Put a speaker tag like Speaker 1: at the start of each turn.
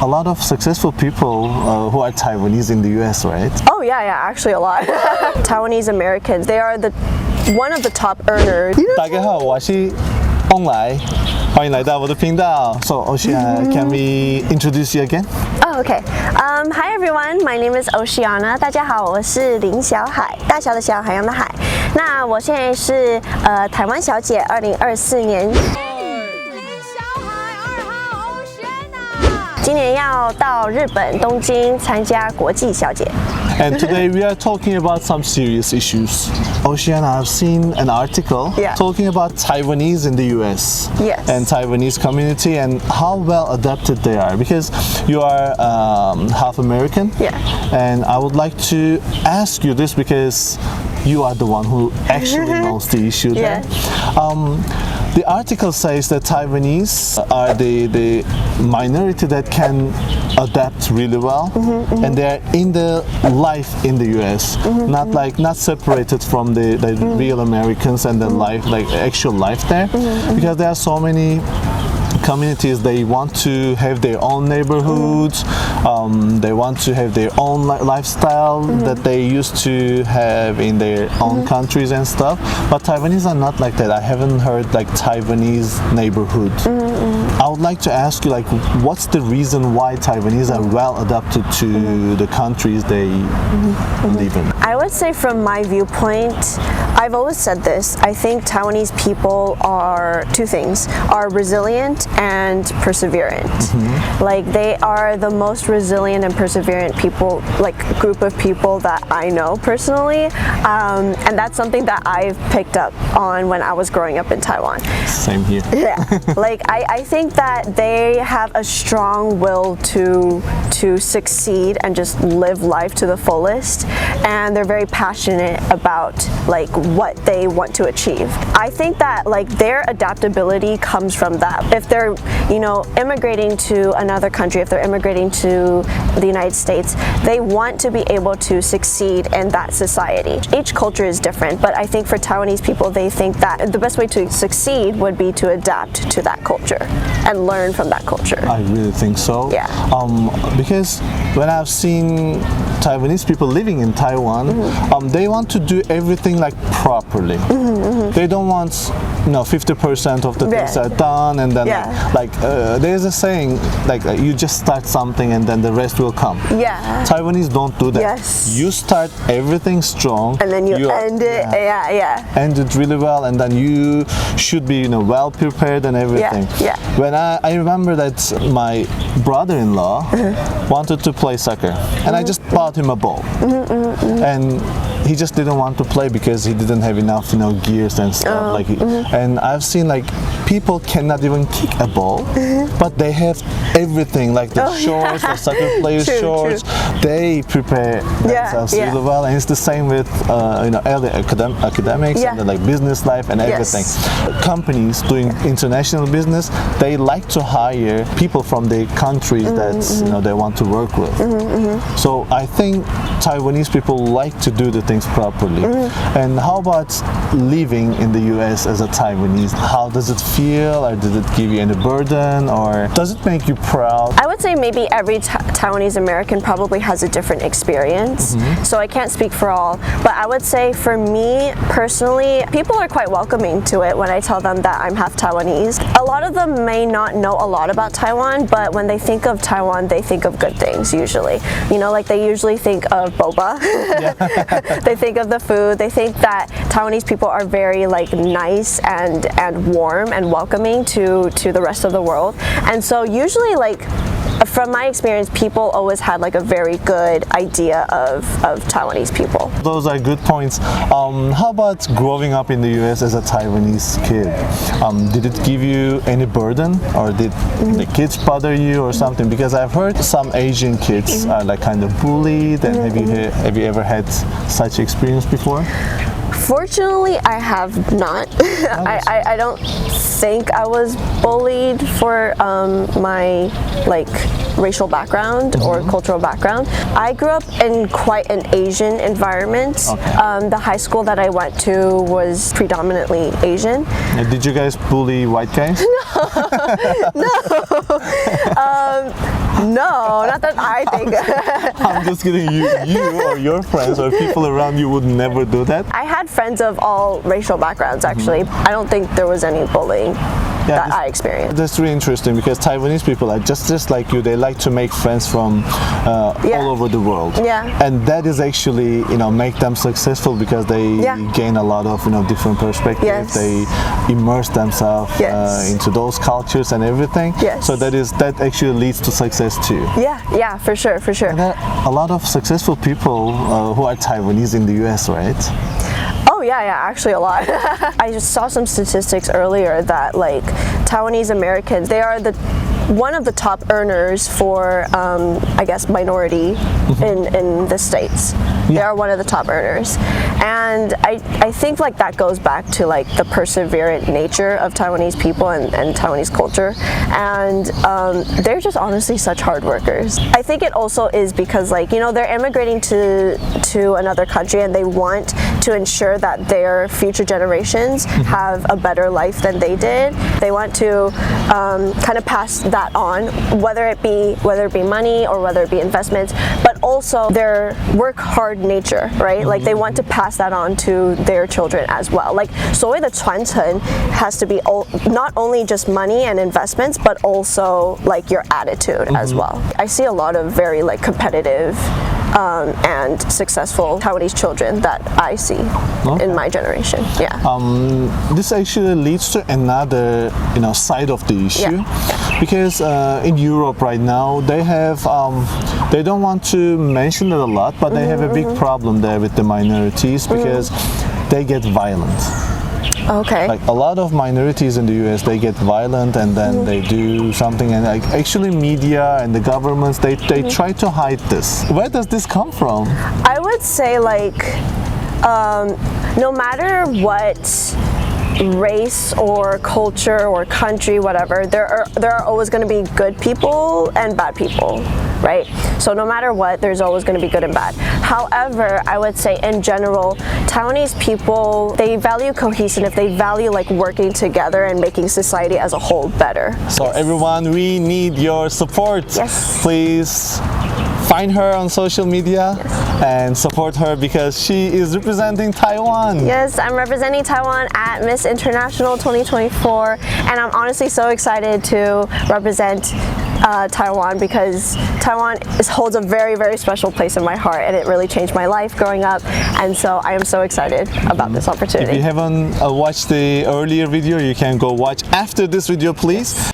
Speaker 1: a lot of successful people who are Taiwanese in the US, right?
Speaker 2: Oh yeah, actually a lot. Taiwanese Americans, they are one of the top earners.
Speaker 1: 大家好，我是翁来，欢迎来到我的频道。So Oceana, can we introduce you again?
Speaker 2: Oh, okay. Hi everyone, my name is OCEANA. 大家好，我是林小海，大小的小，海洋的海。那我现在是台湾小姐，2024年。林小海2号OCEANA。今年要到日本东京参加国际小姐。
Speaker 1: And today we are talking about some serious issues. Oceana, I've seen an article talking about Taiwanese in the US and Taiwanese community and how well adapted they are, because you are half American. And I would like to ask you this because you are the one who actually knows the issue there. The article says that Taiwanese are the minority that can adapt really well, and they're in the life in the US, not separated from the real Americans and the life, like actual life there, because there are so many communities. They want to have their own neighborhoods, they want to have their own lifestyle that they used to have in their own countries and stuff, but Taiwanese are not like that. I haven't heard like Taiwanese neighborhood. I would like to ask you, like, what's the reason why Taiwanese are well adapted to the countries they live in?
Speaker 2: I would say from my viewpoint, I've always said this, I think Taiwanese people are two things, are resilient and perseverant. Like they are the most resilient and perseverant people, like group of people that I know personally, and that's something that I've picked up on when I was growing up in Taiwan.
Speaker 1: Same here.
Speaker 2: Like I think that they have a strong will to succeed and just live life to the fullest, and they're very passionate about like what they want to achieve. I think that like their adaptability comes from that. If they're, you know, immigrating to another country, if they're immigrating to the United States, they want to be able to succeed in that society. Each culture is different, but I think for Taiwanese people, they think that the best way to succeed would be to adapt to that culture and learn from that culture.
Speaker 1: I really think so. Because when I've seen Taiwanese people living in Taiwan, they want to do everything like properly. They don't want, 50% of the things are done, and then there's a saying like you just start something and then the rest will come. Taiwanese don't do that. You start everything strong
Speaker 2: and then you end it.
Speaker 1: End it really well, and then you should be well prepared and everything. When I remember that my brother-in-law wanted to play soccer, and I just bought him a ball, and he just didn't want to play because he didn't have enough gears and stuff. And I've seen like people cannot even kick a ball, but they have everything, like the shorts, the soccer players' shorts. They prepare themselves really well, and it's the same with early academics and like business life and everything. Companies doing international business, they like to hire people from the countries that they want to work with. So I think Taiwanese people like to do the things properly. And how about living in the US as a Taiwanese? How does it feel, or did it give you any burden, or does it make you proud?
Speaker 2: I would say maybe every Taiwanese American probably has a different experience, so I can't speak for all, but I would say for me personally, people are quite welcoming to it when I tell them that I'm half Taiwanese. A lot of them may not know a lot about Taiwan, but when they think of Taiwan, they think of good things usually. Like they usually think of boba. They think of the food. They think that Taiwanese people are very like nice and warm and welcoming to the rest of the world. And so usually, like from my experience, people always had like a very good idea of Taiwanese people.
Speaker 1: Those are good points. How about growing up in the US as a Taiwanese kid? Did it give you any burden, or did the kids bother you or something? Because I've heard some Asian kids are like kind of bullied, and have you ever had such experience before?
Speaker 2: Fortunately, I have not. I don't think I was bullied for my like racial background or cultural background. I grew up in quite an Asian environment. The high school that I went to was predominantly Asian.
Speaker 1: And did you guys bully white guys?
Speaker 2: No. No, not that I think.
Speaker 1: I'm just kidding. You or your friends or people around you would never do that?
Speaker 2: I had friends of all racial backgrounds, actually. I don't think there was any bullying that I experienced.
Speaker 1: That's really interesting because Taiwanese people are just like you. They like to make friends from all over the world.
Speaker 2: Yeah.
Speaker 1: And that is actually, make them successful because they gain a lot of, different perspectives.
Speaker 2: Yes.
Speaker 1: They immerse themselves into those cultures and everything.
Speaker 2: Yes.
Speaker 1: So that actually leads to success too.
Speaker 2: Yeah, for sure.
Speaker 1: And there are a lot of successful people who are Taiwanese in the US, right?
Speaker 2: Oh yeah, actually a lot. I just saw some statistics earlier that like Taiwanese Americans, they are one of the top earners for I guess minority in the States. They are one of the top earners. And I think like that goes back to like the perseverant nature of Taiwanese people and Taiwanese culture. And they're just honestly such hard workers. I think it also is because like, they're immigrating to another country and they want to ensure that their future generations have a better life than they did. They want to kind of pass that on, whether it be money or whether it be investments, but also their work hard nature, right? Like they want to pass that on to their children as well. Like 所谓的传承 has to be not only just money and investments, but also like your attitude as well. I see a lot of very like competitive and successful Taiwanese children that I see in my generation. Yeah.
Speaker 1: This actually leads to another, side of the issue, because in Europe right now they have, they don't want to mention it a lot, but they have a big problem there with the minorities because they get violent.
Speaker 2: Okay.
Speaker 1: Like a lot of minorities in the US, they get violent and then they do something, and like actually media and the governments, they try to hide this. Where does this come from?
Speaker 2: I would say like no matter what race or culture or country, whatever, there are always going to be good people and bad people, right? So no matter what, there's always going to be good and bad. However, I would say in general, Taiwanese people, they value cohesiveness, they value like working together and making society as a whole better.
Speaker 1: So everyone, we need your support.
Speaker 2: Yes.
Speaker 1: Please find her on social media and support her because she is representing Taiwan.
Speaker 2: Yes, I'm representing Taiwan at Miss International 2024, and I'm honestly so excited to represent Taiwan because Taiwan holds a very, very special place in my heart, and it really changed my life growing up, and so I am so excited about this opportunity.
Speaker 1: If you haven't watched the earlier video, you can go watch after this video, please.